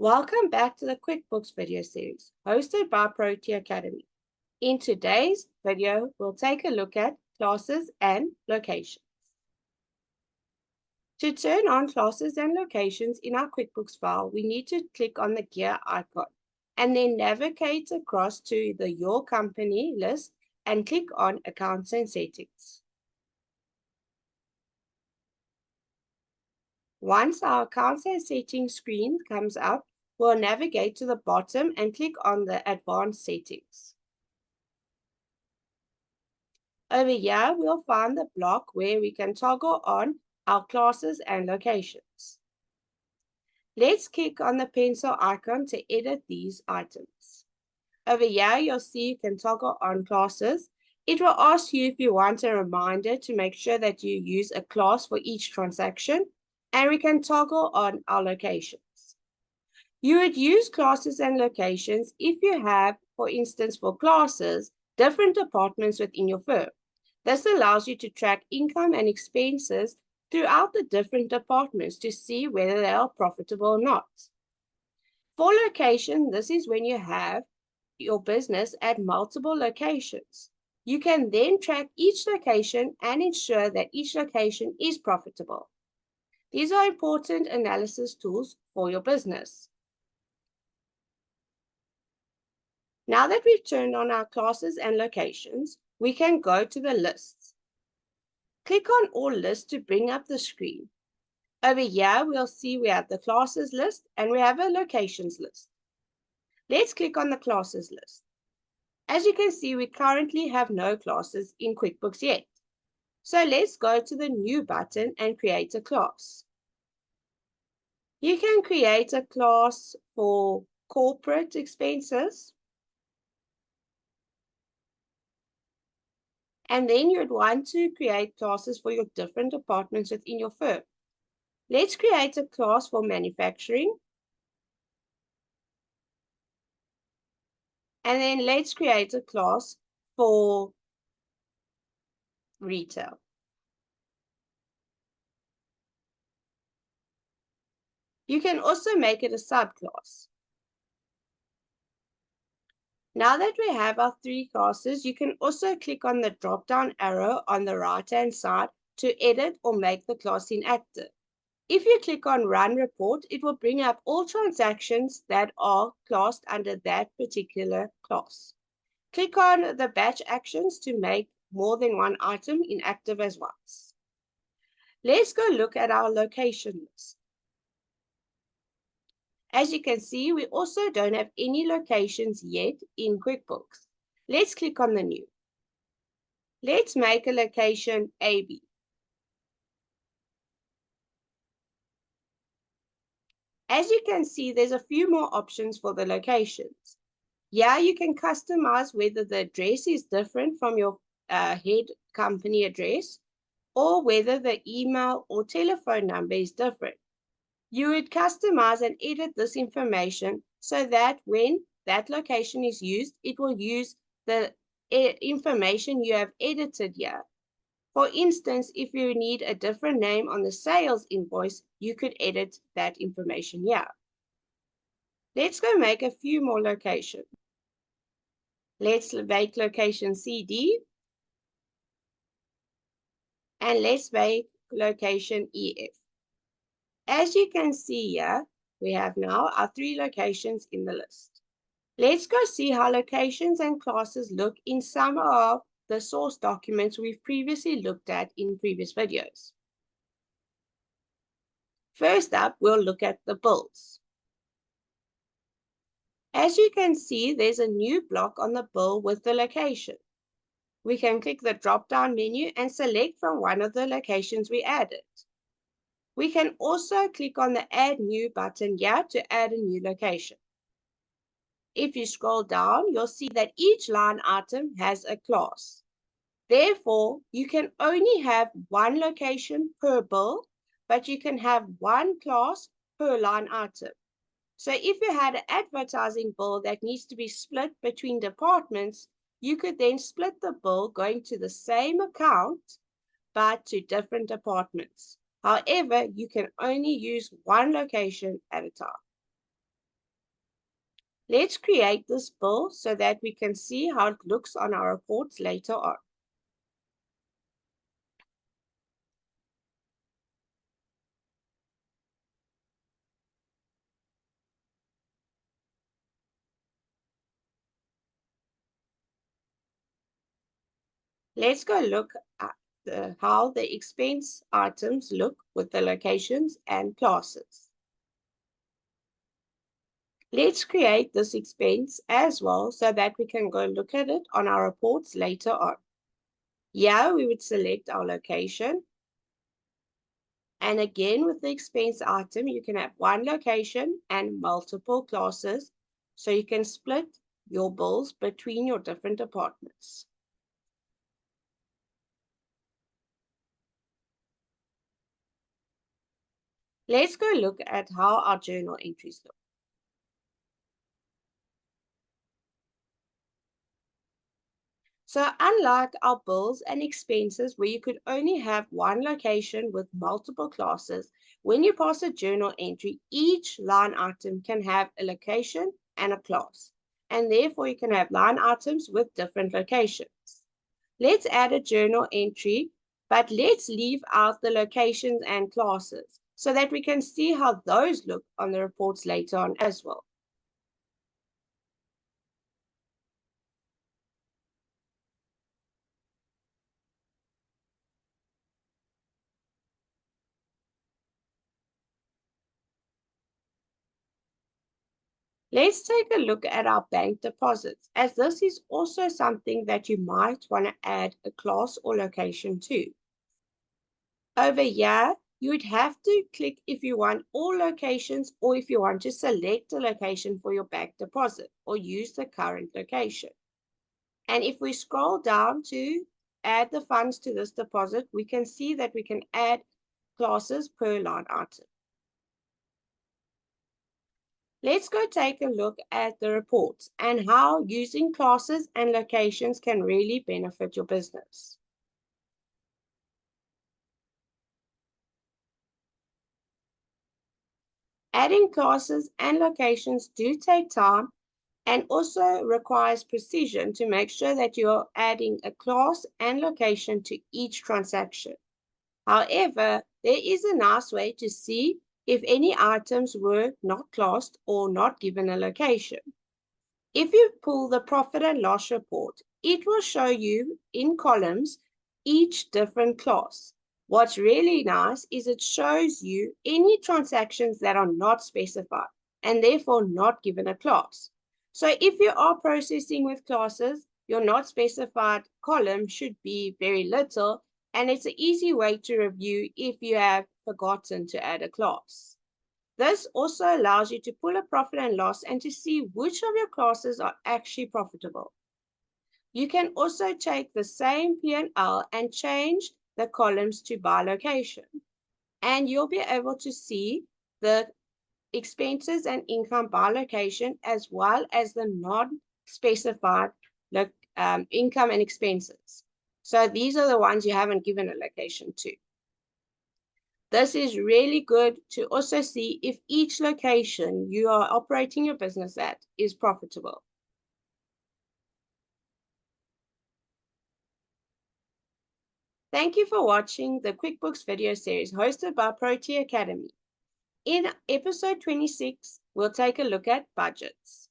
Welcome back to the Quickbooks video series hosted by Protea Academy. In today's video, we'll take a look at classes and locations. To turn on classes and locations in our Quickbooks file, we need to click on the gear icon and then navigate across to the Your Company list and click on Accounts and Settings. Once our Accounts and Settings screen comes up, we'll navigate to the bottom and click on the Advanced Settings. Over here, we'll find the block where we can toggle on our classes and locations. Let's click on the pencil icon to edit these items. Over here, you'll see you can toggle on classes. It will ask you if you want a reminder to make sure that you use a class for each transaction, and we can toggle on our locations. You would use classes and locations if you have, for instance, for classes, different departments within your firm. This allows you to track income and expenses throughout the different departments to see whether they are profitable or not. For location, this is when you have your business at multiple locations. You can then track each location and ensure that each location is profitable. These are important analysis tools for your business. Now that we've turned on our classes and locations, we can go to the lists. Click on all lists to bring up the screen. Over here, we'll see we have the classes list and we have a locations list. Let's click on the classes list. As you can see, we currently have no classes in QuickBooks yet. So let's go to the New button and create a class. You can create a class for corporate expenses. And then you'd want to create classes for your different departments within your firm. Let's create a class for manufacturing. And then let's create a class for retail. You can also make it a subclass. Now that we have our three classes, you can also click on the drop-down arrow on the right-hand side to edit or make the class inactive. If you click on Run Report, it will bring up all transactions that are classed under that particular class. Click on the batch actions to make more than one item inactive as once. Let's go look at our location list. As you can see, we also don't have any locations yet in QuickBooks. Let's click on the New. Let's make a location AB. As you can see, there's a few more options for the locations. Yeah, you can customize whether the address is different from your head company address or whether the email or telephone number is different. You would customize and edit this information so that when that location is used, it will use the information you have edited here. For instance, if you need a different name on the sales invoice, you could edit that information here. Let's go make a few more locations. Let's make location CD. And let's make location EF. As you can see here, we have now our three locations in the list. Let's go see how locations and classes look in some of the source documents we've previously looked at in previous videos. First up, we'll look at the bills. As you can see, there's a new block on the bill with the location. We can click the drop-down menu and select from one of the locations we added. We can also click on the Add New button here to add a new location. If you scroll down, you'll see that each line item has a class. Therefore, you can only have one location per bill, but you can have one class per line item. So if you had an advertising bill that needs to be split between departments, you could then split the bill going to the same account, but to different departments. However, you can only use one location at a time. Let's create this bill so that we can see how it looks on our reports later on. Let's go look at how the expense items look with the locations and classes. Let's create this expense as well so that we can go look at it on our reports later on. Here we would select our location. And again, with the expense item, you can have one location and multiple classes, so you can split your bills between your different departments. Let's go look at how our journal entries look. So unlike our bills and expenses where you could only have one location with multiple classes, when you pass a journal entry, each line item can have a location and a class. And therefore you can have line items with different locations. Let's add a journal entry, but let's leave out the locations and classes so that we can see how those look on the reports later on as well. Let's take a look at our bank deposits, as this is also something that you might want to add a class or location to. Over here, you would have to click if you want all locations or if you want to select a location for your bank deposit or use the current location. And if we scroll down to add the funds to this deposit, we can see that we can add classes per line item. Let's go take a look at the reports and how using classes and locations can really benefit your business. Adding classes and locations do take time and also requires precision to make sure that you're adding a class and location to each transaction. However, there is a nice way to see if any items were not classed or not given a location. If you pull the profit and loss report, it will show you in columns each different class. What's really nice is it shows you any transactions that are not specified and therefore not given a class. So if you are processing with classes, your not specified column should be very little, and it's an easy way to review if you have forgotten to add a class. This also allows you to pull a profit and loss and to see which of your classes are actually profitable. You can also take the same P&L and change the columns to by location, and you'll be able to see the expenses and income by location as well as the non-specified income and expenses. So these are the ones you haven't given a location to. This is really good to also see if each location you are operating your business at is profitable. Thank you for watching the QuickBooks video series hosted by Protea Academy. In episode 26, we'll take a look at budgets.